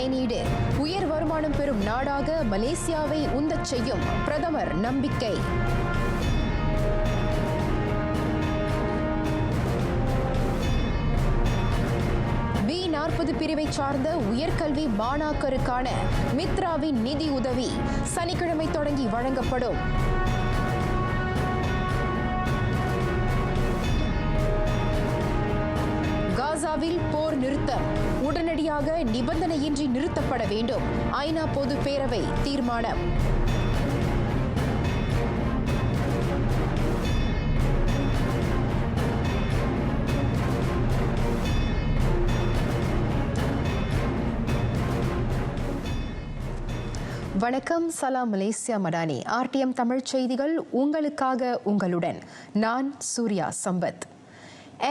பயனீடு உயர் வருமானம் பெறும் நாடாக மலேசியாவை உந்தச் செய்யும் பிரதமர் நம்பிக்கை. B40 பிரிவை சார்ந்த உயர்கல்வி மாணாக்கருக்கான மித்ராவின் நிதி உதவி சனிக்கிழமை தொடங்கி வழங்கப்படும். காசாவில் போர் நிறுத்தம் உடனடியாக நிபந்தனையின்றி நிறுத்தப்பட வேண்டும். ஐநா பொது பேரவை தீர்மானம். வணக்கம். சலாம் மலேசியா மடானி. RTM தமிழ் செய்திகள் உங்களுக்காக உங்களுடன் நான் சூர்யா சம்பத்.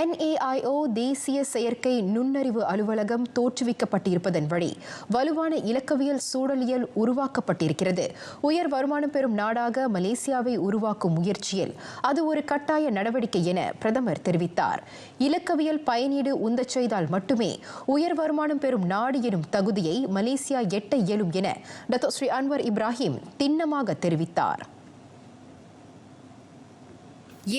NAIO தேசிய செயற்கை நுண்ணறிவு அலுவலகம் தோற்றுவிக்கப்பட்டிருப்பதன் வழி வலுவான இலக்கவியல் சூழலியல் உருவாக்கப்பட்டிருக்கிறது. உயர் வருமானம் பெறும் நாடாக மலேசியாவை உருவாக்கும் முயற்சியில் அது ஒரு கட்டாய நடவடிக்கை என பிரதமர் தெரிவித்தார். இலக்கவியல் பயனீடு உந்தச் செய்தால் மட்டுமே உயர் வருமானம் பெறும் நாடு எனும் தகுதியை மலேசியா எட்ட இயலும் என டத்தோ ஸ்ரீ அன்வர் இப்ராஹிம் திண்ணமாக தெரிவித்தார்.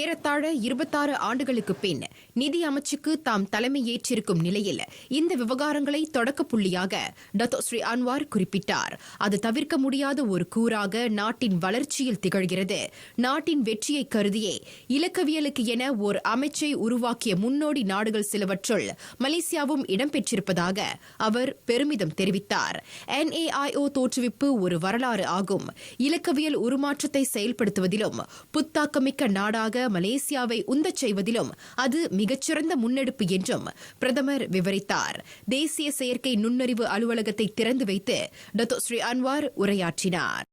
ஏறத்தாழ 26 ஆண்டுகளுக்கு பின் நிதி அமைச்சுக்கு தாம் தலைமையேற்றிருக்கும் நிலையில் இந்த விவகாரங்களை தொடக்க புள்ளியாக டத்தோ ஸ்ரீ அன்வார் குறிப்பிட்டார். அது தவிர்க்க முடியாத ஒரு கூறாக நாட்டின் வளர்ச்சியில் திகழ்கிறது. நாட்டின் வெற்றியை கருதியே இலக்கவியலுக்கு என ஓர் அமைச்சை உருவாக்கிய முன்னோடி நாடுகள் சிலவற்றுள் மலேசியாவும் இடம்பெற்றிருப்பதாக அவர் பெருமிதம் தெரிவித்தார். NAIO தோற்றுவிப்பு ஒரு வரலாறு ஆகும். இலக்கவியல் உருமாற்றத்தை செயல்படுத்துவதிலும் புத்தாக்கமிக்க நாடாக மலேசியாவை உந்தச் செய்வதிலும் அது மிகச்சிறந்த முன்னெடுப்பு என்றும் பிரதமர் விவரித்தார். தேசிய செயற்கை நுண்ணறிவு அலுவலகத்தை திறந்து வைத்து டத்தோ ஸ்ரீ அன்வார் உரையாற்றினார்.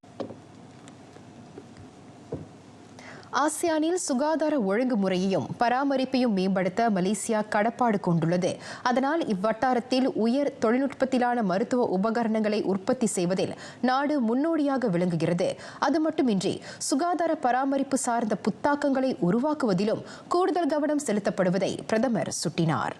ஆசியானில் சுகாதார ஒழுங்குமுறையையும் பராமரிப்பையும் மேம்படுத்த மலேசியா கடப்பாடு கொண்டுள்ளது. அதனால் இவ்வட்டாரத்தில் உயர் தொழில்நுட்பத்திலான மருத்துவ உபகரணங்களை உற்பத்தி செய்வதில் நாடு முன்னோடியாக விளங்குகிறது. அது மட்டுமின்றி சுகாதார பராமரிப்பு சார்ந்த புத்தாக்கங்களை உருவாக்குவதிலும் கூடுதல் கவனம் செலுத்தப்படுவதை பிரதமர் சுட்டினார்.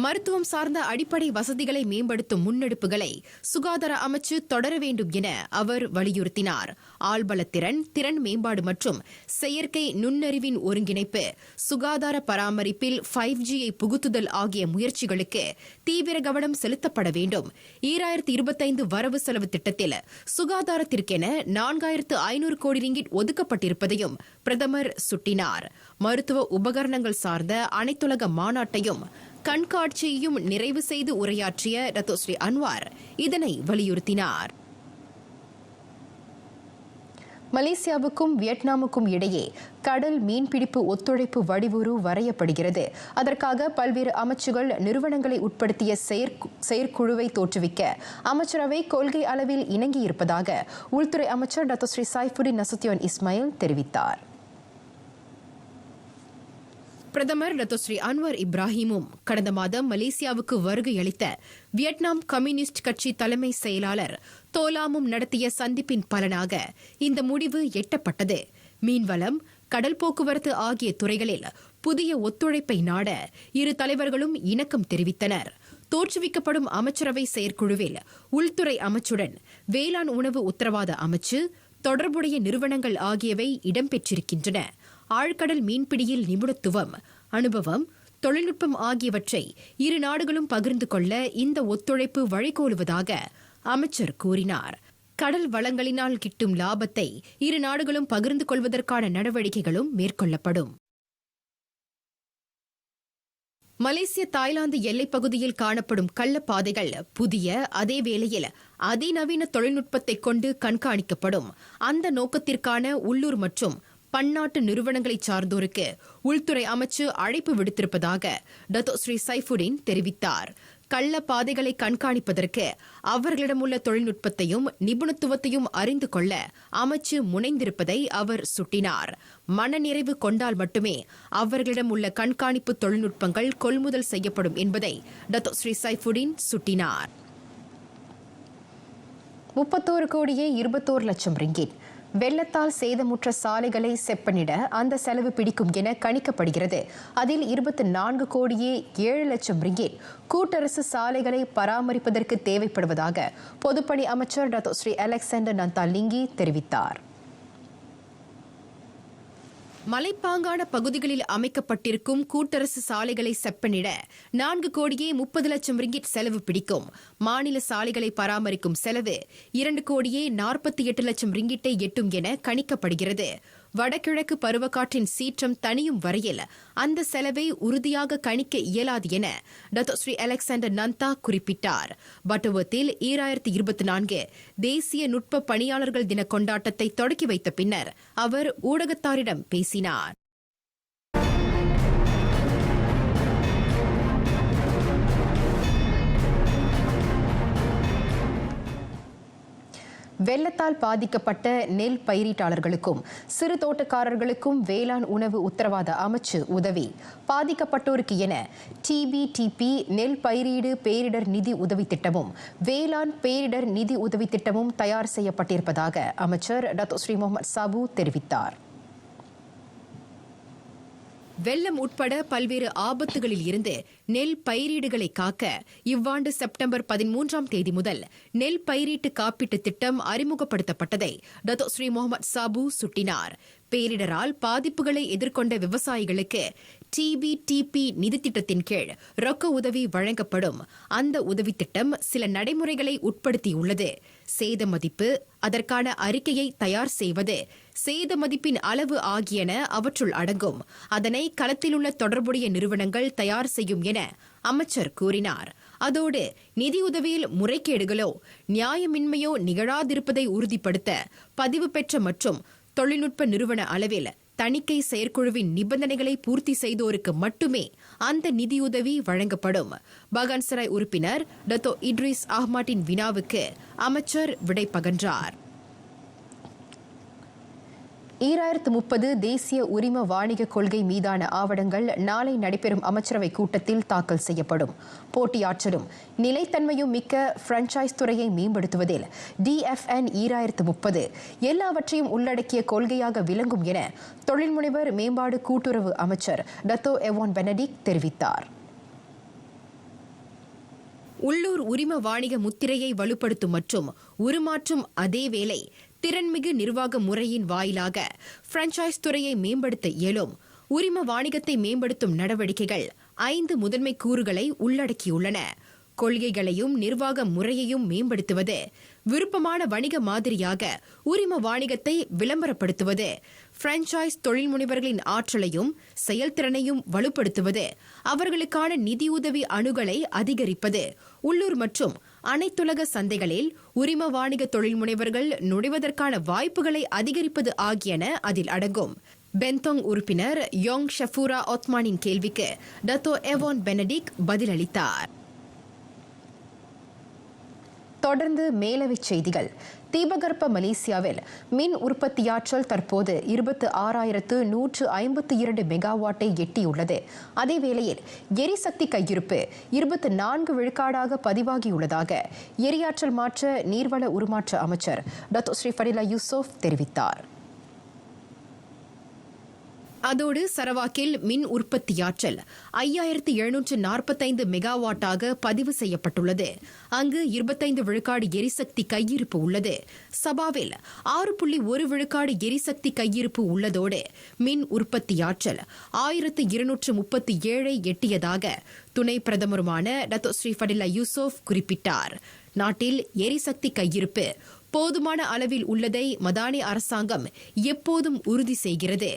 மருத்துவம் சார்ந்த அடிப்படை வசதிகளை மேம்படுத்தும் முன்னெடுப்புகளை சுகாதார அமைச்சு தொடர வேண்டும் என அவர் வலியுறுத்தினார். ஆள்பலத்திறன், திறன் மேம்பாடு மற்றும் செயற்கை நுண்ணறிவின் ஒருங்கிணைப்பு, சுகாதார பராமரிப்பில் 5G-ஐ புகுத்துதல் ஆகிய முயற்சிகளுக்கு தீவிர கவனம் செலுத்தப்பட வேண்டும். 2025 வரவு செலவு திட்டத்தில் சுகாதாரத்திற்கென 4500 கோடி ரிங்கிட் ஒதுக்கப்பட்டிருப்பதையும் பிரதமர் சுட்டினார். மருத்துவ உபகரணங்கள் சார்ந்த அனைத்துலக மாநாட்டையும் கண்காட்சியையும் நிறைவு செய்து உரையாற்றிய டத்தோ ஸ்ரீ அன்வார் இதனை வலியுறுத்தினார். மலேசியாவுக்கும் வியட்நாமுக்கும் இடையே கடல் மீன்பிடிப்பு ஒத்துழைப்பு வடிவுறு வரையப்படுகிறது. அதற்காக பல்வேறு அமைச்சுகள் நிறுவனங்களை உட்படுத்திய செயற்குழுவை தோற்றுவிக்க அமைச்சரவை கொள்கை அளவில் இணங்கியிருப்பதாக உள்துறை அமைச்சர் Datuk Seri Saifuddin Nasution Ismail தெரிவித்தார். பிரதமர் டத்தோ ஸ்ரீ அன்வர் இப்ராஹிமும் கடந்த மாதம் மலேசியாவுக்கு வருகை அளித்த வியட்நாம் கம்யூனிஸ்ட் கட்சி தலைமை செயலாளர் தோலாமும் நடத்திய சந்திப்பின் பலனாக இந்த முடிவு எட்டப்பட்டது. மீன்வளம், கடல் போக்குவரத்து ஆகிய துறைகளில் புதிய ஒத்துழைப்பை நாட இரு தலைவர்களும் இணக்கம் தெரிவித்தனர். தோற்றுவிக்கப்படும் அமைச்சரவை செயற்குழுவில் உள்துறை அமைச்சுடன் வேளாண் உணவு உத்தரவாத அமைச்சு, தொடர்புடைய நிறுவனங்கள் ஆகியவை இடம்பெற்றிருக்கின்றன. ஆழ்கடல் மீன்பிடியில் நிபுணத்துவம், அனுபவம், தொழில்நுட்பம் ஆகியவற்றை இரு நாடுகளும் பகிர்ந்து கொள்ள இந்த ஒத்துழைப்பு வழிகோலுவதாக அமைச்சர் கூறினார். கடல் வளங்களினால் கிட்டும் லாபத்தை இரு நாடுகளும் பகிர்ந்து கொள்வதற்கான நடவடிக்கைகளும் மேற்கொள்ளப்படும். மலேசிய தாய்லாந்து எல்லைப்பகுதியில் காணப்படும் கள்ளப்பாதைகள் புதிய, அதே வேளையில் அதிநவீன தொழில்நுட்பத்தை கொண்டு கண்காணிக்கப்படும். அந்த நோக்கத்திற்கான உள்ளூர் மற்றும் பன்னாட்டு நிறுவனங்களை சார்ந்தோருக்கு உள்துறை அமைச்சு அழைப்பு விடுத்திருப்பதாக டத்தோ ஸ்ரீ சைஃபுடின் தெரிவித்தார். கள்ள பாதைகளை கண்காணிப்பதற்கு அவர்களிடம் உள்ள தொழில்நுட்பத்தையும் நிபுணத்துவத்தையும் அறிந்து கொள்ள அமைச்சு முனைந்திருப்பதை அவர் சுட்டினார். மனநிறைவு கொண்டால் மட்டுமே அவர்களிடம் உள்ள கண்காணிப்பு தொழில்நுட்பங்கள் கொள்முதல் செய்யப்படும் என்பதை டத்தோ ஸ்ரீ சைஃபுடின் சுட்டினார். 31 கோடியே 21 லட்சம் ரிங்கிட் வெள்ளத்தால் சேதமுற்ற சாலைகளை செப்பனிட அந்த செலவு பிடிக்கும் என கணிக்கப்படுகிறது. அதில் 24 கோடியே 7 லட்சம் ரிங்கேட் கூட்டரசு சாலைகளை பராமரிப்பதற்கு தேவைப்படுவதாக பொதுப்பணி அமைச்சர் டாக்டர் ஸ்ரீ அலெக்சாண்டர் நந்தாலிங்கி தெரிவித்தார். மலைப்பாங்கான பகுதிகளில் அமைக்கப்பட்டிருக்கும் கூட்டரசு சாலைகளை செப்பனிட 4 கோடியே 30 லட்சம் ரிங்கிட் செலவு பிடிக்கும். மாநில சாலைகளை பராமரிக்கும் செலவு 2 கோடியே 48 லட்சம் ரிங்கிட்டை எட்டும் என கணிக்கப்படுகிறது. வடகிழக்கு பருவக்காற்றின் சீற்றம் தணியும் வரையில் அந்த செலவை உறுதியாக கணிக்க இயலாது என டாக்டர் ஸ்ரீ அலெக்சாண்டர் நந்தா குறிப்பிட்டார். பட்டர்வர்த்தில் 2024 தேசிய நுட்ப பணியாளர்கள் தின கொண்டாட்டத்தை தொடக்கி வைத்த பின்னர் அவர் ஊடகத்தாரிடம் பேசினார். வெள்ளத்தால் பாதிக்கப்பட்ட நெல் பயிரீட்டாளர்களுக்கும் சிறு தோட்டக்காரர்களுக்கும் வேளாண் உணவு உத்தரவாத அமைச்சு உதவி. பாதிக்கப்பட்டோருக்கு என டிபிடிபி நெல் பயிரீடு பேரிடர் நிதி உதவி திட்டமும் வேளாண் பேரிடர் நிதி உதவி திட்டமும் தயார் செய்யப்பட்டிருப்பதாக அமைச்சர் டாக்டர் ஸ்ரீ முகமது சாபு தெரிவித்தார். வெள்ளம் உட்பட பல்வேறு ஆபத்துகளில் இருந்து நெல் பயிரீடுகளை காக்க இவ்வாண்டு செப்டம்பர் 13ஆம் தேதி முதல் நெல் பயிரீட்டு காப்பீட்டு திட்டம் அறிமுகப்படுத்தப்பட்டதை டாக்டர் ஸ்ரீ முகமது சாபு சுட்டினார். பேரிடரால் பாதிப்புகளை எதிர்கொண்ட விவசாயிகளுக்கு டிபிடிபி நிதி திட்டத்தின் கீழ் ரொக்க உதவி வழங்கப்படும். அந்த உதவி திட்டம் சில நடைமுறைகளை உட்படுத்தியுள்ளது. சேத மதிப்பு, அதற்கான அறிக்கையை தயார் செய்வது, சேத மதிப்பின் அளவு ஆகியன அவற்றுள் அடங்கும். அதனை களத்திலுள்ள தொடர்புடைய நிறுவனங்கள் தயார் செய்யும் என அமைச்சர் கூறினார். அதோடு நிதியுதவியில் முறைகேடுகளோ நியாயமின்மையோ நிகழாதிருப்பதை உறுதிப்படுத்த பதிவு பெற்ற மற்றும் தொழில்நுட்ப நிறுவன அளவில் தணிக்கை செயற்குழுவின் நிபந்தனைகளை பூர்த்தி செய்தோருக்கு மட்டுமே அந்த நிதியுதவி வழங்கப்படும். பகான்சராய் உறுப்பினர் டத்தோ இட்ரிஸ் அஹ்மட்டின் வினாவுக்கு அமைச்சர் விடை பகன்றார். 2030 தேசிய உரிம வாணிக கொள்கை மீதான ஆவணங்கள் நாளை நடைபெறும் அமைச்சரவை கூட்டத்தில் தாக்கல் செய்யப்படும். போட்டியாற்றலும் நிலைத்தன்மையும் மிக்க பிரான்சைஸ் துறையை மேம்படுத்துவதில் DFN 2030 எல்லாவற்றையும் உள்ளடக்கிய கொள்கையாக விளங்கும் என தொழில்முனைவர் மேம்பாடு கூட்டுறவு அமைச்சர் டத்தோ எவான் பெனடிக் தெரிவித்தார். உள்ளூர் உரிம வாணிக முத்திரையை வலுப்படுத்தும் மற்றும் உருமாற்றும் அதேவேளை திறன்மிகு நிர்வாக முறையின் வாயிலாக பிரான்சைஸ் துறையை மேம்படுத்த இயலும். உரிம வாணிகத்தை மேம்படுத்தும் நடவடிக்கைகள் 5 முதன்மை கூறுகளை உள்ளடக்கியுள்ளன. கொள்கைகளையும் நிர்வாக முறையையும் மேம்படுத்துவது, விருப்பமான வணிக மாதிரியாக உரிம வாணிகத்தை விளம்பரப்படுத்துவது, பிரான்சைஸ் தொழில் முனைவர்களின் ஆற்றலையும் செயல்திறனையும் வலுப்படுத்துவது, அவர்களுக்கான நிதியுதவி அணுகலை அதிகரிப்பது, உள்ளூர் மற்றும் அனைத்துலக சந்தைகளில் உரிம வாணிக தொழில் முனைவர்கள் நுழைவதற்கான வாய்ப்புகளை அதிகரிப்பது ஆகியன அதில் அடங்கும். பென்தோங் உறுப்பினர் யோங் ஷஃபூரா ஒத்மானின் கேள்விக்கு டத்தோ எவான் பெனடிக் பதிலளித்தார். தொடர்ந்து மேலவைச் செய்திகள். தீபகற்ப மலேசியாவில் மின் உற்பத்தியாற்றல் தற்போது 26,152 மெகாவாட்டை எட்டியுள்ளது. அதேவேளையில் எரிசக்தி கையிருப்பு 24 விழுக்காடாக பதிவாகியுள்ளதாக எரியாற்றல் மாற்ற நீர்வள உருமாற்ற அமைச்சர் டாக்டர் ஸ்ரீ ஃபடிலா யூசுப் தெரிவித்தார். அதோடு சரவாக்கில் மின் உற்பத்தியாற்றல் 5,745 மெகாவாட்டாக பதிவு செய்யப்பட்டுள்ளது. அங்கு 25 விழுக்காடு எரிசக்தி கையிருப்பு உள்ளது. சபாவில் 6.1 விழுக்காடு எரிசக்தி கையிருப்பு உள்ளதோடு மின் உற்பத்தியாற்றல் 1,237 எட்டியதாக துணை பிரதமருமான டாக்டர் ஸ்ரீ ஃபடிலா யூசுப் குறிப்பிட்டார். நாட்டில் எரிசக்தி கையிருப்பு போதுமான அளவில் உள்ளதை மடானி அரசாங்கம் எப்போதும் உறுதி செய்கிறது.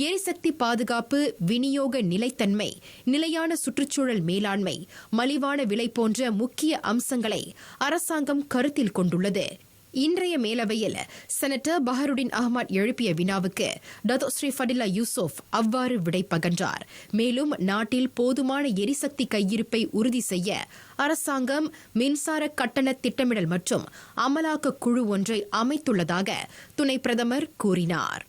எரிசக்தி பாதுகாப்பு, விநியோக நிலைத்தன்மை, நிலையான சுற்றுச்சூழல் மேலாண்மை, மலிவான விலை போன்ற முக்கிய அம்சங்களை அரசாங்கம் கருத்தில் கொண்டுள்ளது. இன்றைய மேலவையில் செனட்டர் பஹருடின் அஹ்மத் எழுப்பிய வினாவுக்கு டாக்டர் ஸ்ரீ ஃபடிலா யூசுப் அவ்வாறு விடை பகன்றார். மேலும் நாட்டில் போதுமான எரிசக்தி கையிருப்பை உறுதி செய்ய அரசாங்கம் மின்சார கட்டண திட்டமிடல் மற்றும் அமலாக்க குழு ஒன்றை அமைத்துள்ளதாக துணை பிரதமர் கூறினார்.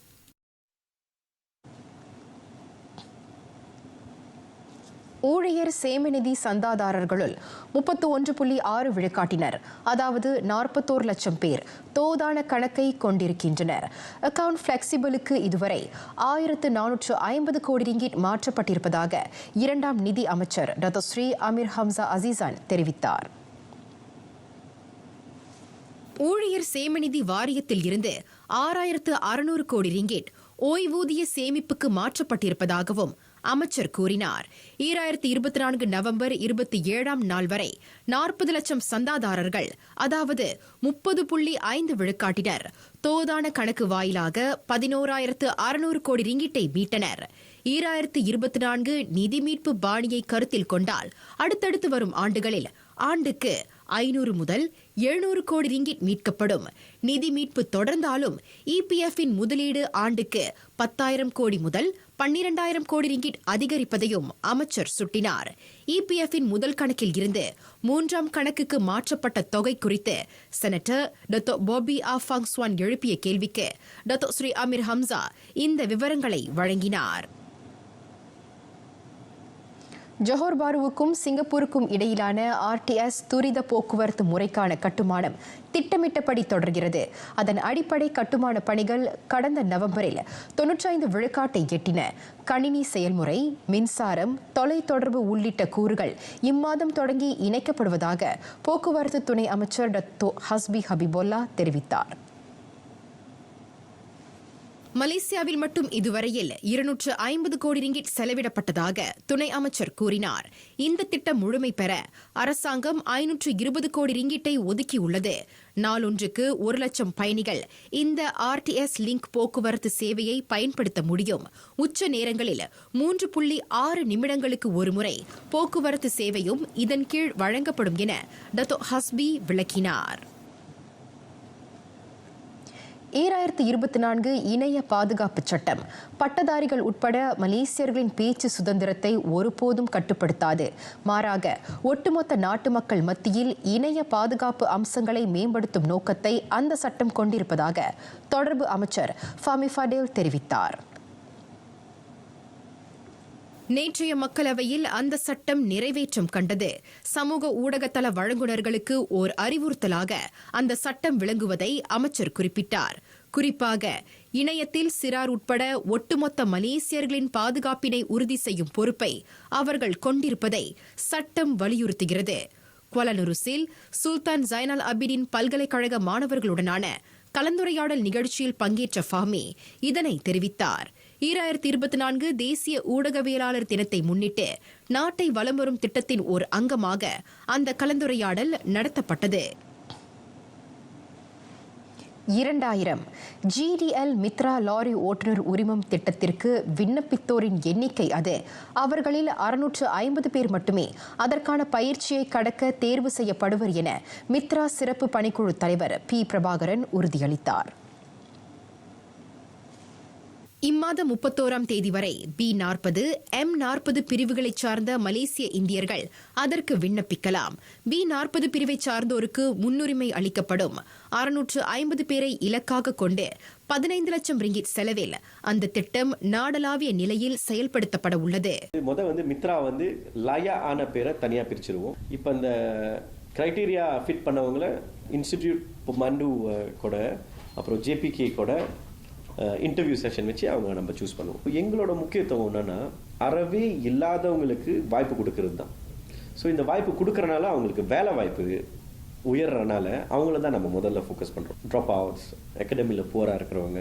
ஊழியர் சேமநிதி சந்தாதாரர்களுள் 31.6 விழுக்காட்டினர், அதாவது 41 லட்சம் பேர் தோதான கணக்கை கொண்டிருக்கின்றனர். அக்கவுண்ட் பிளெக்சிபிளுக்கு இதுவரை 1450 கோடி ரிங்கிட் மாற்றப்பட்டிருப்பதாக இரண்டாம் நிதி அமைச்சர் doctor Seri Amir Hamzah Azizan தெரிவித்தார். ஊழியர் சேமநிதி வாரியத்தில் இருந்து 6600 கோடி ரிங்கிட் ஓய்வூதிய சேமிப்புக்கு மாற்றப்பட்டிருப்பதாகவும் அமைச்சர் கூறினார். 2024 நவம்பர் 27ஆம் நாள் வரை 40 லட்சம் சந்தாதாரர்கள், அதாவது 30.5 விழுக்காட்டினர் தோதான கணக்கு வாயிலாக 11,600 கோடி ரிங்கிட்டை மீட்டனர். 2024 நிதி மீட்பு பாணியை கருத்தில் கொண்டால் அடுத்தடுத்து வரும் ஆண்டுகளில் ஆண்டுக்கு 500 முதல் 700 கோடி ரிங்கிட் மீட்கப்படும். நிதி மீட்பு தொடர்ந்தாலும் இபிஎஃப்பின் முதலீடு ஆண்டுக்கு 10,000 கோடி முதல் 12,000 கோடி ரிங்கிட் அதிகரிப்பதையும் அமைச்சர் சுட்டினார். இபிஎஃப்பின் முதல் கணக்கில் இருந்து 3ஆம் கணக்குக்கு மாற்றப்பட்ட தொகை குறித்து செனட்டர் டாக்டர் பாபி ஆஃபாங் ஸ்வான் எழுப்பிய கேள்விக்கு டாக்டர் ஸ்ரீ அமீர் ஹம்சா இந்த விவரங்களை வழங்கினார். ஜோஹர் பாருவுக்கும் சிங்கப்பூருக்கும் இடையிலான RTS துரித போக்குவரத்து முறைக்கான கட்டுமானம் திட்டமிட்டபடி தொடர்கிறது. அதன் அடிப்படை கட்டுமான பணிகள் கடந்த நவம்பரில் 95 விழுக்காட்டை எட்டின. கணினி செயல்முறை, மின்சாரம், தொலைத்தொடர்பு உள்ளிட்ட கூறுகள் இம்மாதம் தொடங்கி இணைக்கப்படுவதாக போக்குவரத்து துணை அமைச்சர் டாக்டர் ஹஸ்பி ஹபிபுல்லா தெரிவித்தார். மலேசியாவில் மட்டும் இதுவரையில் 250 கோடி ரிங்கிட் செலவிடப்பட்டதாக துணை அமைச்சர் கூறினார். இந்த திட்டம் முழுமை பெற அரசாங்கம் 520 கோடி ரிங்கிட்டை ஒதுக்கியுள்ளது. நாளொன்றுக்கு 1 லட்சம் பயணிகள் இந்த RTS லிங்க் போக்குவரத்து சேவையை பயன்படுத்த முடியும். உச்ச நேரங்களில் 3.6 நிமிடங்களுக்கு ஒருமுறை போக்குவரத்து சேவையும் இதன் கீழ் வழங்கப்படும் என டாக்டர் ஹஸ்பி விளக்கினார். 2024 இணைய பாதுகாப்பு சட்டம் பட்டதாரிகள் உட்பட மலேசியர்களின் பேச்சு சுதந்திரத்தை ஒருபோதும் கட்டுப்படுத்தாது. மாறாக ஒட்டுமொத்த நாட்டு மக்கள் மத்தியில் இணைய பாதுகாப்பு அம்சங்களை மேம்படுத்தும் நோக்கத்தை அந்த சட்டம் கொண்டிருப்பதாக தொடர்பு அமைச்சர் ஃபாமி ஃபடேல் தெரிவித்தார். நேற்றைய மக்களவையில் அந்த சட்டம் நிறைவேற்றம் கண்டது. சமூக ஊடகத்தள வழங்குநர்களுக்கு ஓர் அறிவுறுத்தலாக அந்த சட்டம் விளங்குவதை அமைச்சர் குறிப்பிட்டார். குறிப்பாக இணையத்தில் சிறார் உட்பட ஒட்டுமொத்த மலேசியர்களின் பாதுகாப்பினை உறுதி செய்யும் பொறுப்பை அவர்கள் கொண்டிருப்பதை சட்டம் வலியுறுத்துகிறது. குவாலலம்பூரில் சுல்தான் ஜைனல் அபிடின் பல்கலைக்கழக மாணவர்களுடனான கலந்துரையாடல் நிகழ்ச்சியில் பங்கேற்ற ஃபாமி இதனை தெரிவித்தார். 2024 தேசிய ஊடகவியலாளர் தினத்தை முன்னிட்டு நாட்டை வலம் வரும் திட்டத்தின் ஓர் அங்கமாக அந்த கலந்துரையாடல் நடத்தப்பட்டது. 2000 GDL மித்ரா லாரி ஓட்டுநர் உரிமம் திட்டத்திற்கு விண்ணப்பித்தோரின் எண்ணிக்கை அது. அவர்களில் 650 பேர் மட்டுமே அதற்கான பயிற்சியை கடக்க தேர்வு செய்யப்படுவர் என மித்ரா சிறப்பு பணிக்குழு தலைவர் P. பிரபாகரன் உறுதியளித்தார். இம்மாதம் 31ஆம் தேதி வரை B40, M40 பிரிவுகளைச் சார்ந்த மலேசிய இந்தியர்கள் அதற்கு விண்ணப்பிக்கலாம். B40 பிரிவை சார்ந்தோருக்கு முன்னுரிமை அளிக்கப்படும். 650 பேரை இலக்காக கொண்டு 15 லட்சம் ரிங்கிட் செலவில் அந்த திட்டம் நாடளாவிய நிலையில் செயல்படுத்தப்பட உள்ளது. மித்ரா லயா ஆன பேரை தனியா பிரிச்சிருவோம். இப்ப இந்த கிரைட்டீரியா ஃபிட் பண்ணவங்கள இன்ஸ்டிடியூட் மண்டு கூட அப்புறம் JPK கூட இன்டர்வியூ செஷன் வச்சு அவங்க நம்ம சூஸ் பண்ணுவோம். எங்களோட முக்கியத்துவம் என்னன்னா அறவே இல்லாதவங்களுக்கு வாய்ப்பு கொடுக்கறது தான். ஸோ இந்த வாய்ப்பு கொடுக்கறனால அவங்களுக்கு வேலை வாய்ப்பு உயர்றனால அவங்கள தான் நம்ம முதல்ல ஃபோக்கஸ் பண்ணுறோம். ட்ராப் அவுட்ஸ், அகாடமியில் போரா இருக்கிறவங்க,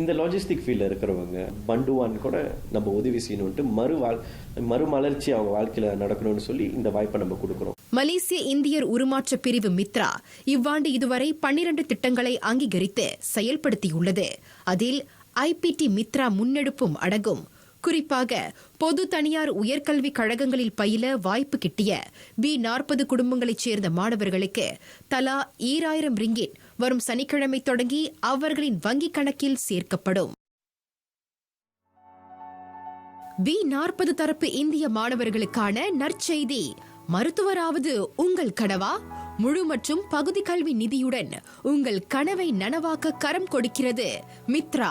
இந்த லாஜிஸ்டிக் ஃபீல்டில் இருக்கிறவங்க, பண்டுவான் கூட நம்ம உதவி செய்யணும்ட்டு மறுமலர்ச்சி அவங்க வாழ்க்கையில் நடக்கணும்னு சொல்லி இந்த வாய்ப்பை நம்ம கொடுக்குறோம். மலேசிய இந்தியர் உருமாற்ற பிரிவு மித்ரா இவ்வாண்டு இதுவரை 12 திட்டங்களை அங்கீகரித்து செயல்படுத்தியுள்ளது. அதில் IPT மித்ரா முன்னெடுப்பும் அடங்கும். குறிப்பாக பொது தனியார் உயர்கல்வி கழகங்களில் பயில வாய்ப்பு கிட்டிய B40 குடும்பங்களைச் சேர்ந்த மாணவர்களுக்கு தலா 2000 ரிங்கிட் வரும் சனிக்கிழமை தொடங்கி அவர்களின் வங்கிக் கணக்கில் சேர்க்கப்படும். B40 தரப்பு இந்திய மாணவர்களுக்கான நற்செய்தி. மருத்துவராவது உங்கள் கனவா? முழு மற்றும் பகுதி கல்வி நிதியுடன் உங்கள் கனவை நனவாக்க கரம் கொடுக்கிறது மித்ரா.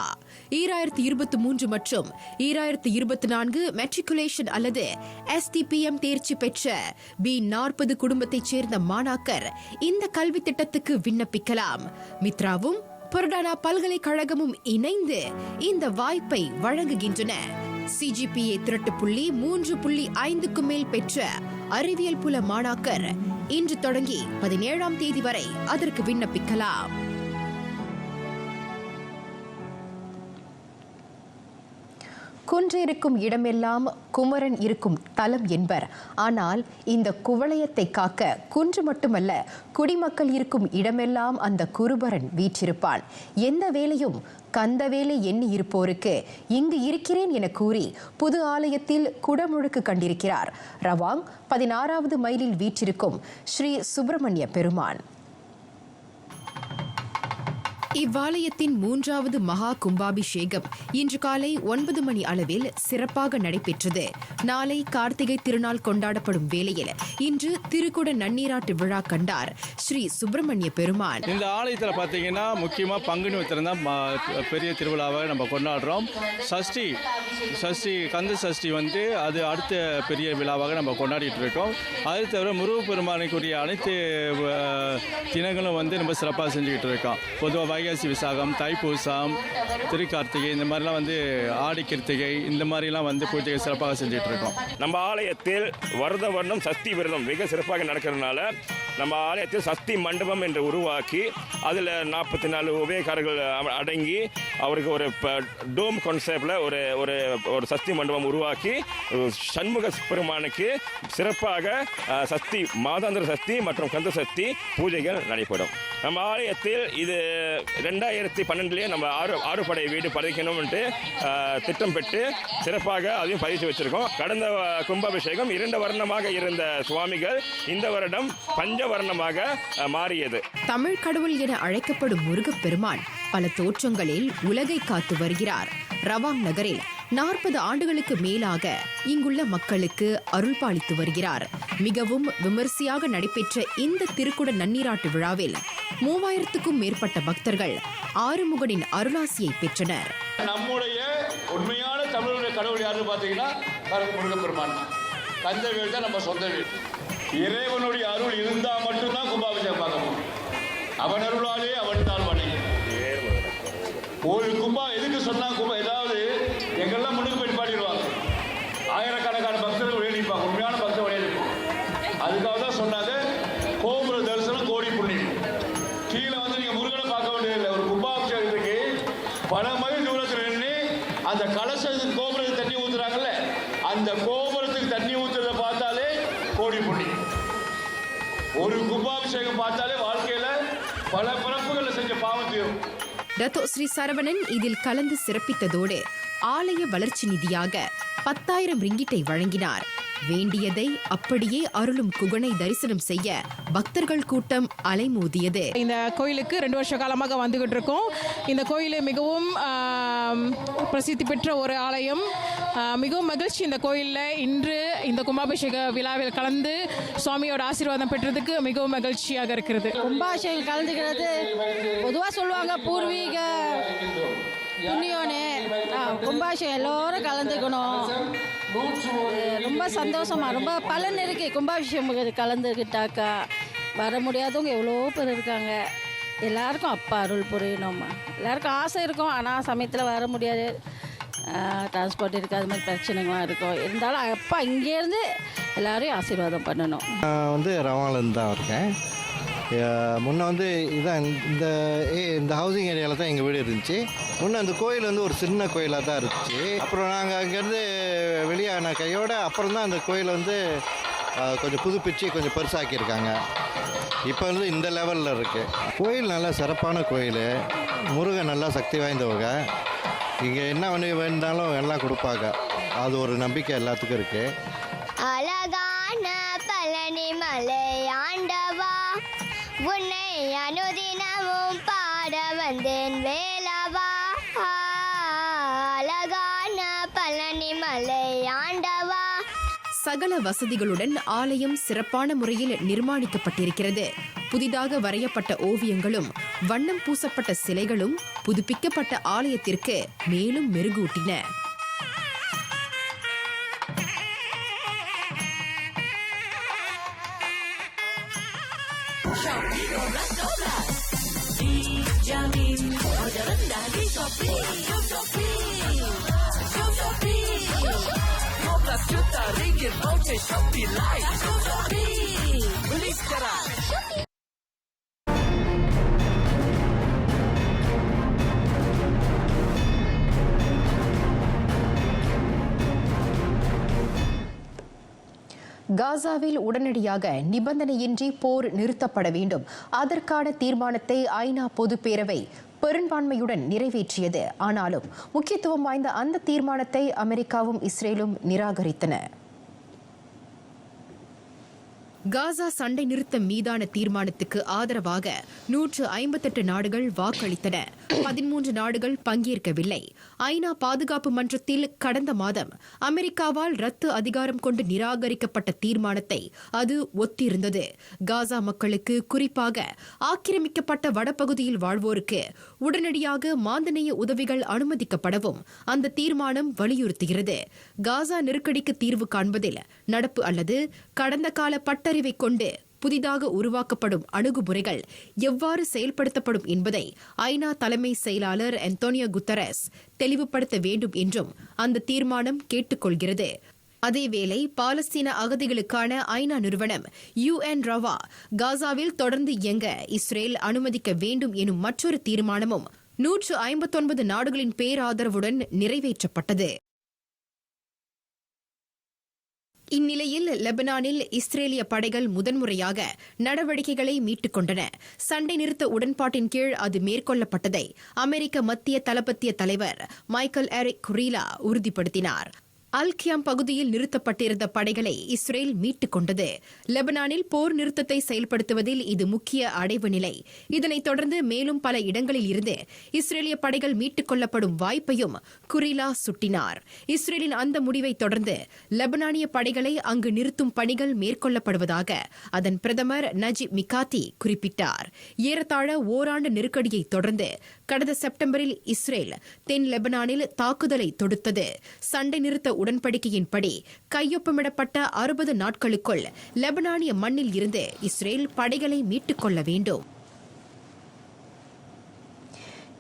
2023 மற்றும் 2024 மெட்ரிகுலேஷன் அல்லது STPM தேர்ச்சி பெற்ற B40 குடும்பத்தைச் சேர்ந்த மாணாக்கர் இந்த கல்வி திட்டத்துக்கு விண்ணப்பிக்கலாம். மித்ராவும் பொருடானா பல்கலைக்கழகமும் இணைந்து இந்த வாய்ப்பை வழங்குகின்றன. CGPA திரட்டு புள்ளி 3.5க்கு மேல் பெற்ற அறிவியல் புல மாணாக்கர் இன்று தொடங்கி 17ஆம் தேதி வரை அதற்கு விண்ணப்பிக்கலாம். குன்றிருக்கும் இடமெல்லாம் குமரன் இருக்கும் தலம் என்பர். ஆனால் இந்த குவளையத்தை காக்க குன்று மட்டுமல்ல, குடிமக்கள் இருக்கும் இடமெல்லாம் அந்த குருபரன் வீற்றிருப்பான். எந்த வேலையும் கந்த வேலை எண்ணி இருப்போருக்கு இங்கு இருக்கிறேன் என கூறி புது ஆலயத்தில் குடமுழுக்கு கண்டிருக்கிறார் ரவாங் 16வது மைலில் வீற்றிருக்கும் ஸ்ரீ சுப்பிரமணிய பெருமான். இவ்வாலயத்தின் 3வது மகா கும்பாபிஷேகம் இன்று காலை 9 மணி அளவில் சிறப்பாக நடைபெற்றது. நாளை கார்த்திகை திருநாள் கொண்டாடப்படும் வேளையில் இன்று திருக்குட நன்னீராட்டு விழா கண்டார் ஸ்ரீ சுப்பிரமணிய பெருமான். இந்த ஆலயத்தில் பார்த்தீங்கன்னா முக்கியமாக பங்குனி உத்திரம் தான் பெரிய திருவிழாவை நம்ம கொண்டாடுறோம். சஷ்டி கந்த சஷ்டி அது அடுத்த பெரிய விழாவாக நம்ம கொண்டாடிட்டு இருக்கோம். அது தவிர முருகப்பெருமானுக்குரிய அனைத்து தினங்களும் நம்ம சிறப்பாக செஞ்சுக்கிட்டு இருக்கோம். பொதுவாக வைகாசி விசாகம், தைப்பூசம், திருக்கார்த்திகை இந்த மாதிரிலாம் ஆடி கிருத்திகை இந்த மாதிரிலாம் பூஜைகள் சிறப்பாக செஞ்சுட்டு இருக்கோம். நம்ம ஆலயத்தில் வருட வருடம் சஷ்டி விரதம் மிக சிறப்பாக நடக்கிறதுனால நம்ம ஆலயத்தில் சஷ்டி மண்டபம் என்று உருவாக்கி அதில் 44 உபயக்காரர்கள் அடங்கி அவருக்கு ஒரு டோம் கான்செப்டில் ஒரு ஒரு சஷ்டி மண்டபம் உருவாக்கி சண்முக பெருமானுக்கு சிறப்பாக சஷ்டி மாதாந்திர சஷ்டி மற்றும் கந்த சஷ்டி பூஜைகள் நடைபெறும். நம்ம ஆலயத்தில் இது 2012 நம்ம ஆறுபடை வீடு பதிக்கணும்ட்டு திட்டம் பெற்று சிறப்பாக அதையும் பதிச்சு வச்சிருக்கோம். கடந்த கும்பாபிஷேகம் 2 வருடமாக இருந்த சுவாமிகள் இந்த வருடம் பஞ்சவர்ணமாக மாறியது. தமிழ் கடவுள் என அழைக்கப்படும் முருகப்பெருமான் பல தோற்றங்களில் உலகை காத்து வருகிறார். ரவாங் நகரில் 40 ஆண்டுகளுக்கு மேலாக இங்குள்ள மக்களுக்கு அருள் பாலித்து வருகிறார். மிகவும் விமரிசையாக நடைபெற்ற இந்த திருக்குட நன்னீராட்டு விழாவில் 3000க்கும் மேற்பட்ட பக்தர்கள் ஆறுமுகனின் அருளாசியை பெற்றனர். நம்முடைய உண்மையான தமிழுடைய கடவுள் யாருன்னு பார்த்தீங்கன்னா முருகப்பெருமான். கந்தவேல் தான் நம்ம சொந்த வீடு. இறைவனுடைய அருள் இருந்தால் மட்டும்தான் கும்பாபிஷேகம் பார்க்க முடியும். அவன் அருளாலே அவன் தான் வணி. ஒரு கும்பா எதுக்கு சொன்னா ஏதாவது எங்கெல்லாம் முன்னுக்கு போய் பாடிடுவாங்க. ஆயிரக்கணக்கான பக்தர்கள் வெளியிப்பாங்க. உண்மையான பக்தர் வெளியிப்பாங்க. அதுக்காக தான் சொன்னாங்க கோபுர தரிசனம் கோடி புண்ணியம். கீழே நீங்க முருகனை பார்க்க வேண்டியதில்லை. ஒரு கும்பாபிஷேகத்துக்கு பல மைல் தூரத்தில் நின்று அந்த கலசத்துக்கு கோபுரத்துக்கு தண்ணி ஊத்துறாங்கல்ல, அந்த கோபுரத்துக்கு தண்ணி ஊத்துறத பார்த்தாலே கோடி புண்ணியம். ஒரு கும்பாபிஷேகம் பார்த்தாலே வாழ்க்கையில பல பிறப்புகளை செஞ்ச பாவம் தீரும். டத்தோ ஸ்ரீ சரவணன் இதில் கலந்து சிறப்பித்ததோடு ஆலய வளர்ச்சி நிதியாக 10,000 ரிங்கிட்டை வழங்கினார். வேண்டியதை அப்படியே அருளும் குகனை தரிசனம் செய்ய பக்தர்கள் கூட்டம் அலைமோதியது. இந்த கோயிலுக்கு 2 வருஷ காலமாக வந்துகிட்டு இருக்கோம். இந்த கோயில் மிகவும் பிரசித்தி பெற்ற ஒரு ஆலயம். மிகவும் மகிழ்ச்சி இந்த கோயிலில் இன்று இந்த கும்பாபிஷேக விழாவில் கலந்து சுவாமியோட ஆசீர்வாதம் பெற்றதுக்கு மிகவும் மகிழ்ச்சியாக இருக்கிறது. கும்பாபிஷேகம் கலந்துக்கிறது பொதுவாக சொல்லுவாங்க பூர்வீக புண்ணியோனே. கும்பாபிஷேகம் எல்லோரும் கலந்துக்கணும். ரொம்ப சந்தோஷமா ரொம்ப பலன் இருக்கு. கும்பாபிஷேகம் கலந்துக்கிட்டாக்கா வர முடியாதவங்க எவ்வளோ பேர் இருக்காங்க. எல்லாருக்கும் அப்பா அருள் புரியணும்மா. எல்லாருக்கும் ஆசை இருக்கும், ஆனால் சமயத்தில் வர முடியாது. டிரான்ஸ்போர்ட் இருக்குது, அது மாதிரி பிரச்சனைகள்லாம் இருக்கும். இருந்தாலும் அப்பா இங்கேருந்து எல்லாரையும் ஆசீர்வாதம் பண்ணணும். ரவாலேருந்து தான் இருக்கேன். முன்னே இதான் இந்த ஹவுசிங் ஏரியாவில் தான் எங்கள் வீடு இருந்துச்சு. முன்னே அந்த கோயில் ஒரு சின்ன கோயிலாக தான் இருந்துச்சு. அப்புறம் நாங்கள் அங்கேருந்து வெளியான கையோடு அப்புறம் தான் அந்த கோயில் கொஞ்சம் புதுப்பிச்சு கொஞ்சம் பெருசாக்கியிருக்காங்க. இப்போ இந்த லெவலில் இருக்குது. கோயில் நல்லா சிறப்பான கோயில். முருகன் நல்லா சக்தி வாய்ந்தவங்க. இங்கே என்ன வேண்டாலும் எல்லாம் கொடுப்பாங்க. அது ஒரு நம்பிக்கை எல்லாத்துக்கும் இருக்குது. அழகான பழனி மலை ஆண்டவா, உன்னை அனுதினமும் பாட வந்தேன் வேலவா. அழகான பழனி மலை ஆண்டவா. சகல வசதிகளுடன் ஆலயம் சிறப்பான முறையில் நிர்மாணிக்கப்பட்டிருக்கிறது. புதிதாக வரையப்பட்ட ஓவியங்களும் வண்ணம் பூசப்பட்ட சிலைகளும் புதுப்பிக்கப்பட்ட ஆலயத்திற்கு மேலும் மெருகூட்டின. காசாவில் உடனடியாக நிபந்தனையின்றி போர் நிறுத்தப்பட வேண்டும். அதற்கான தீர்மானத்தை ஐநா பொதுப்பேரவை பெரும்பான்மையுடன் நிறைவேற்றியது. ஆனாலும் முக்கியத்துவம் வாய்ந்த அந்த தீர்மானத்தை அமெரிக்காவும் இஸ்ரேலும் நிராகரித்தன. காசா சண்டை நிறுத்தம் மீதான தீர்மானத்துக்கு ஆதரவாக 158 நாடுகள் வாக்களித்தன. 13 நாடுகள் பங்கேற்கவில்லை. ஐநா பாதுகாப்பு மன்றத்தில் கடந்த மாதம் அமெரிக்காவால் ரத்து அதிகாரம் கொண்டு நிராகரிக்கப்பட்ட தீர்மானத்தை அது ஒத்திருந்தது. காசா மக்களுக்கு, குறிப்பாக ஆக்கிரமிக்கப்பட்ட வடபகுதியில் வாழ்வோருக்கு உடனடியாக மாந்தநேய உதவிகள் அனுமதிக்கப்படவும் அந்த தீர்மானம் வலியுறுத்துகிறது. காசா நெருக்கடிக்கு தீர்வு காண்பதில் நடப்பு அல்லது கடந்த கால பட்டறிவை கொண்டு புதிதாக உருவாக்கப்படும் அணுகுமுறைகள் எவ்வாறு செயல்படுத்தப்படும் என்பதை ஐநா தலைமை செயலாளர் அன்டோனியோ குட்டரஸ் தெளிவுபடுத்த வேண்டும் என்றும் அந்த தீர்மானம் கேட்டுக்கொள்கிறது. அதேவேளை பாலஸ்தீன அகதிகளுக்கான ஐநா நிறுவனம் UNRWA காசாவில் தொடர்ந்து இயங்க இஸ்ரேல் அனுமதிக்க வேண்டும் எனும் மற்றொரு தீர்மானமும் 159 நாடுகளின் பேராதரவுடன் நிறைவேற்றப்பட்டது. இந்நிலையில் லெபனானில் இஸ்ரேலிய படைகள் முதன்முறையாக நடவடிக்கைகளை மீட்டுக் கொண்டன. சண்டை நிறுத்த உடன்பாட்டின் கீழ் அது மேற்கொள்ளப்பட்டதை அமெரிக்க மத்திய தளபத்திய தலைவர் மைக்கேல் எரிக் குரீலா உறுதிப்படுத்தினார். அல்-கியாம் பகுதியில் நிறுத்தப்பட்டிருந்த படைகளை இஸ்ரேல் மீட்டுக் கொண்டது. லெபனானில் போர் நிறுத்தத்தை செயல்படுத்துவதில் இது முக்கிய அடைவு நிலை. இதனைத் தொடர்ந்து மேலும் பல இடங்களில் இருந்து இஸ்ரேலிய படைகள் மீட்டுக் கொள்ளப்படும் வாய்ப்பையும் குரீலா சுட்டினார். இஸ்ரேலின் அந்த முடிவை தொடர்ந்து லெபனானிய படைகளை அங்கு நிறுத்தும் பணிகள் மேற்கொள்ளப்படுவதாக அதன் பிரதமர் நஜிப் மிகாத்தி குறிப்பிட்டார். ஏறத்தாழ ஓராண்டு நெருக்கடியை தொடர்ந்து கடந்த செப்டம்பரில் இஸ்ரேல் தென் லெபனானில் தாக்குதலை தொடுத்தது. சண்டை நிறுத்த உடன்படிக்கையின்படி கையொப்பமிடப்பட்ட 60 நாட்களுக்குள் லெபனானிய மண்ணில் இருந்து இஸ்ரேல் படைகளை மீட்டுக் கொள்ள வேண்டும்.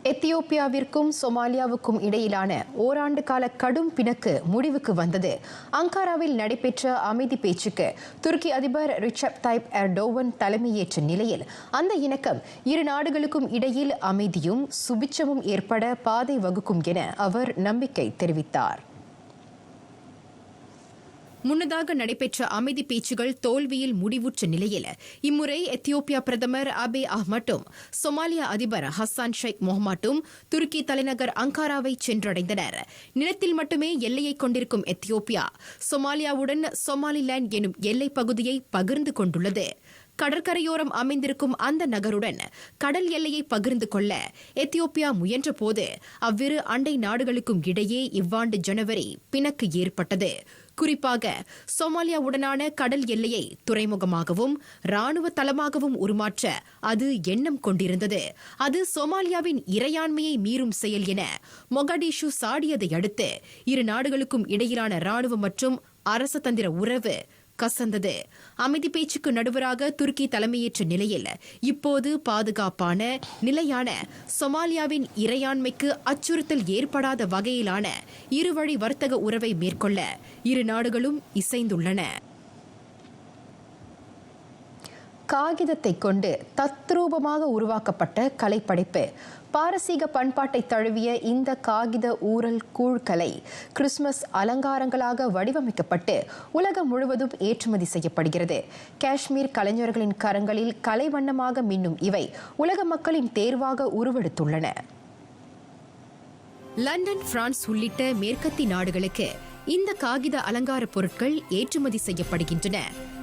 எத்தியோப்பியாவிற்கும் சொமாலியாவுக்கும் இடையிலான ஓராண்டு கால கடும் பிணக்கு முடிவுக்கு வந்தது. அங்காராவில் நடைபெற்ற அமைதி பேச்சுக்கு துருக்கி அதிபர் ரிசெப் தாயிப் எர்டோகன் தலைமையேற்ற நிலையில் அந்த இணக்கம் இரு நாடுகளுக்கும் இடையில் அமைதியும் சுபிட்சமும் ஏற்பட பாதை வகுக்கும் என அவர் நம்பிக்கை தெரிவித்தார். முன்னதாக நடைபெற்ற அமைதி பேச்சுகள் தோல்வியில் முடிவுற்ற நிலையில் இம்முறை எத்தியோப்பியா பிரதமர் அபே அஹ்மட்டும் சொமாலியா அதிபர் ஹசான் ஷேக் மொஹமாட்டும் துருக்கி தலைநகர் அங்காராவை சென்றடைந்தனர். நிலத்தில் மட்டுமே எல்லையை கொண்டிருக்கும் எத்தியோப்பியா சொமாலியாவுடன் சொமாலிலேண்ட் எனும் எல்லைப் பகுதியை பகிர்ந்து கொண்டுள்ளது. கடற்கரையோரம் அமைந்திருக்கும் அந்த நகருடன் கடல் எல்லையை பகிர்ந்து கொள்ள எத்தியோப்பியா முயன்றபோது அவ்விரு அண்டை நாடுகளுக்கும் இடையே இவ்வாண்டு ஜனவரி பிணக்கு ஏற்பட்டது. குறிப்பாக சொமாலியாவுடனான கடல் எல்லையை துறைமுகமாகவும் ராணுவ தளமாகவும் உருமாற்ற அது எண்ணம் கொண்டிருந்தது. அது சொமாலியாவின் இறையாண்மையை மீறும் செயல் என மொகாடிஷு சாடியதை அடுத்து இரு நாடுகளுக்கும் இடையிலான ராணுவ மற்றும் அரசதந்திர உறவு கசந்தது. அமைதி பேச்சுக்கு நடுவராக துருக்கி தலைமையேற்ற நிலையில் இப்போது பாதுகாப்பான நிலையான சொமாலியாவின் இறையாண்மைக்கு அச்சுறுத்தல் ஏற்படாத வகையிலான இருவழி வர்த்தக உறவை மேற்கொள்ள இரு நாடுகளும் இசைந்துள்ளன. காகிதத்தை கொண்டு தத்ரூபமாக உருவாக்கப்பட்ட கலைப்படைப்பு. பாரசீக பண்பாட்டை தழுவிய இந்த காகித ஊரல் கூழ்கலை கிறிஸ்துமஸ் அலங்காரங்களாக வடிவமைக்கப்பட்டு உலகம் முழுவதும் ஏற்றுமதி செய்யப்படுகிறது. காஷ்மீர் கலைஞர்களின் கரங்களில் கலை வண்ணமாக மின்னும் இவை உலக மக்களின் தேர்வாக உருவெடுத்துள்ளன. லண்டன், பிரான்ஸ் உள்ளிட்ட மேற்கத்திய நாடுகளுக்கு இந்த காகித அலங்கார பொருட்கள் ஏற்றுமதி செய்யப்படுகின்றன.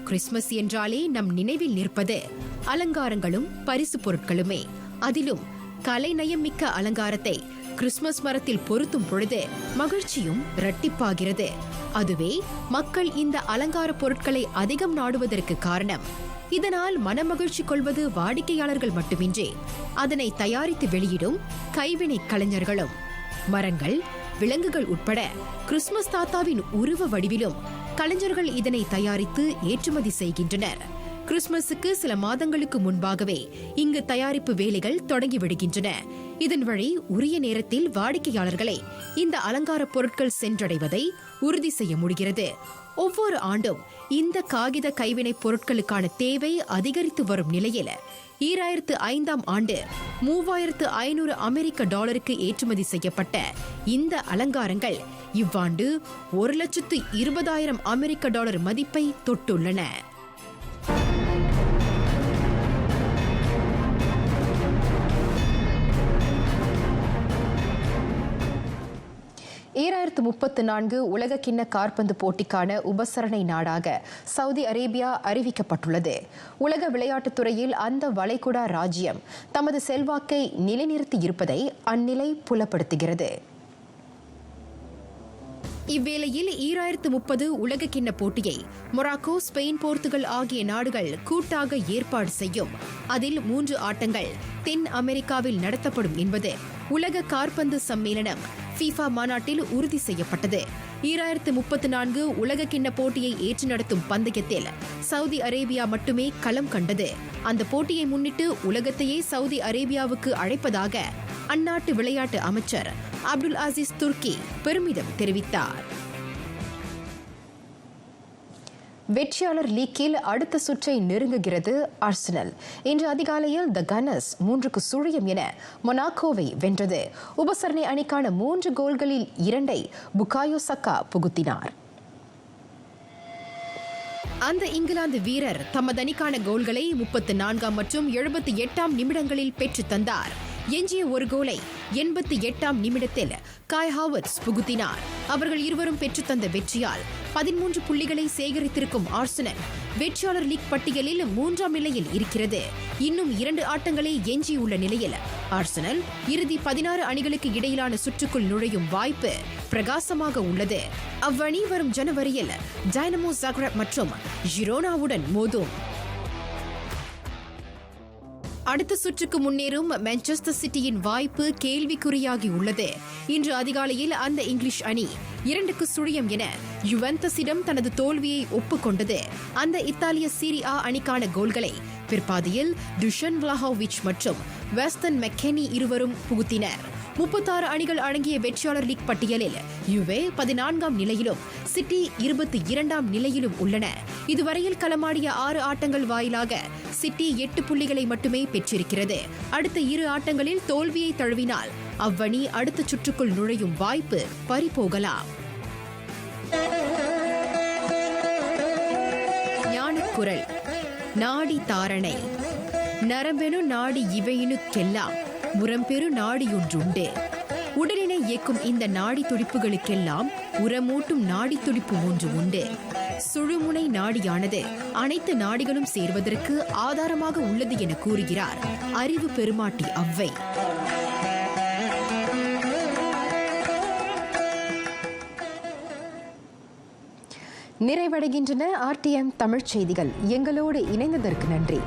கிறிஸ்துமஸ் என்றாலே நம் நினைவில் நிற்பது அலங்காரங்களும் பரிசு பொருட்களுமே. அதிலும் கலைநயம் மிக்க அலங்காரத்தை கிறிஸ்துமஸ் மரத்தில் பொருத்தும் பொழுது மகிழ்ச்சியும் இரட்டிப்பாகிறது. அதுவே மக்கள் இந்த அலங்கார பொருட்களை அதிகம் நாடுவதற்கு காரணம். இதனால் மனமகிழ்ச்சி கொள்வது வாடிக்கையாளர்கள் மட்டுமின்றி அதனை தயாரித்து வெளியிடும் கைவினை கலைஞர்களும். மரங்கள், விலங்குகள் உட்பட கிறிஸ்துமஸ் தாத்தாவின் உருவ வடிவிலும் கலைஞர்கள் இதனை தயாரித்து ஏற்றுமதி செய்கின்றனர். கிறிஸ்துமஸுக்கு சில மாதங்களுக்கு முன்பாகவே இங்கு தயாரிப்பு வேலைகள் தொடங்கிவிடுகின்றன. இதன் வழி உரிய நேரத்தில் வாடிக்கையாளர்களை இந்த அலங்கார பொருட்கள் சென்றடைவதை உறுதி செய்ய முடிகிறது. ஒவ்வொரு ஆண்டும் இந்த காகித கைவினைப் பொருட்களுக்கான தேவை அதிகரித்து வரும் நிலையில் 2005ஆம் ஆண்டு $3,500 அமெரிக்க ஏற்றுமதி செய்யப்பட்ட இந்த அலங்காரங்கள் இவ்வாண்டு $1,20,000 அமெரிக்க மதிப்பை தொட்டுள்ளன. உலக கிண்ண காற்பந்து போட்டிக்கான உபசரணை நாடாக சவுதி அரேபியா அறிவிக்கப்பட்டுள்ளது. உலக விளையாட்டுத் துறையில் அந்த வளைகுடா ராஜ்யம் தமது செல்வாக்கை நிலைநிறுத்தி இருப்பதை அந்நிலை புலப்படுத்துகிறது. இவ்வேளையில் 2030 உலக கிண்ண போட்டியை மொராக்கோ, ஸ்பெயின், போர்த்துகல் ஆகிய நாடுகள் கூட்டாக ஏற்பாடு செய்யும். அதில் 3 ஆட்டங்கள் தென் அமெரிக்காவில் நடத்தப்படும் என்பது உலக காற்பந்து சம்மேளனம் FIFA மாநாட்டில் உறுதி செய்யப்பட்டது. 2034 உலக கிண்ண போட்டியை ஏற்று நடத்தும் பந்தயத்தில் சவுதி அரேபியா மட்டுமே களம் கண்டது. அந்த போட்டியை முன்னிட்டு உலகத்தையே சவுதி அரேபியாவுக்கு அழைப்பதாக அந்நாட்டு விளையாட்டு அமைச்சர் அப்துல் அசீஸ் துர்கி பெருமிதம் தெரிவித்தார். வெற்றியாளர் லீக்கில் அடுத்த சுற்றை நெருங்குகிறது ஆர்சனல். இன்று அதிகாலையில் தி கன்னர்ஸ் 3-0 என மொனாக்கோவை வென்றது. உபசரணை அணிக்கான 3 கோல்களில் 2ஐ புகாயோ சக்கா புகுத்தினார். அந்த இங்கிலாந்து வீரர் தமது அணிக்கான கோல்களை 34ஆம் மற்றும் 78ஆம் நிமிடங்களில் பெற்றுத் தந்தார். எஞ்சிய ஒரு கோலை 88ஆம் நிமிடத்தில் காய் ஹாவர்ட்ஸ் புகுத்தினார். அவர்கள் இருவரும் பெற்றுத்தந்த வெற்றியால் 13 புள்ளிகளை சேகரித்திருக்கும் ஆர்சனல் வெற்றியாளர் லீக் பட்டியலில் 3ஆம் நிலையில் இருக்கிறது. இன்னும் 2 ஆட்டங்களே எஞ்சியுள்ள நிலையில் ஆர்சனல் இறுதி 16 அணிகளுக்கு இடையிலான சுற்றுக்குள் நுழையும் வாய்ப்பு பிரகாசமாக உள்ளது. அவ்வணி வரும் ஜனவரியில் டைனமோ ஜாக்ரெப் மற்றும் ஜிரோனாவுடன் மோதும். அடுத்த சுற்றுக்கு முன்னேறும் மான்செஸ்டர் சிட்டியின் வாய்ப்பு கேள்விக்குறியாகி உள்ளது. இன்று அதிகாலையில் அந்த இங்கிலீஷ் அணி 2-0 என யுவென்டஸிடம் தனது தோல்வியை ஒப்புக்கொண்டது. அந்த இத்தாலிய சீரி ஆ அணிக்கான கோல்களை பிற்பாதியில் டுஷன் விளாஹோவிச் மற்றும் வெஸ்டன் மெக்கெனி இருவரும் புகுத்தினர். 36 அணிகள் அடங்கிய வெற்றியாளர் லீக் பட்டியலில் யுவே 14ஆம் நிலையிலும் சிட்டி 22ஆம் நிலையிலும் உள்ளன. இதுவரையில் களமாடிய 6 ஆட்டங்கள் வாயிலாக சிட்டி 8 புள்ளிகளை மட்டுமே பெற்றிருக்கிறது. அடுத்த 2 ஆட்டங்களில் தோல்வியை தழுவினால் அவ்வணி அடுத்த சுற்றுக்குள் நுழையும் வாய்ப்பு பறிபோகலாம். ஞானக்குரல் நாடி தாரணை நரம்பெனு நாடி இவையினுக்கெல்லாம் உரம்பெரு நாடியொன்றுண்டு. உடலினை இயக்கும் இந்த நாடி துடிப்புகளுக்கெல்லாம் உரமூட்டும் நாடி துடிப்பு ஒன்று உண்டு. சுழுமுனை நாடியானது அனைத்து நாடிகளும் சேர்வதற்கு ஆதாரமாக உள்ளது என கூறுகிறார் அறிவு பெருமாட்டி அவ்வை. நிறைவடைகின்றன RTM தமிழ்ச் செய்திகள். எங்களோடு இணைந்ததற்கு நன்றி.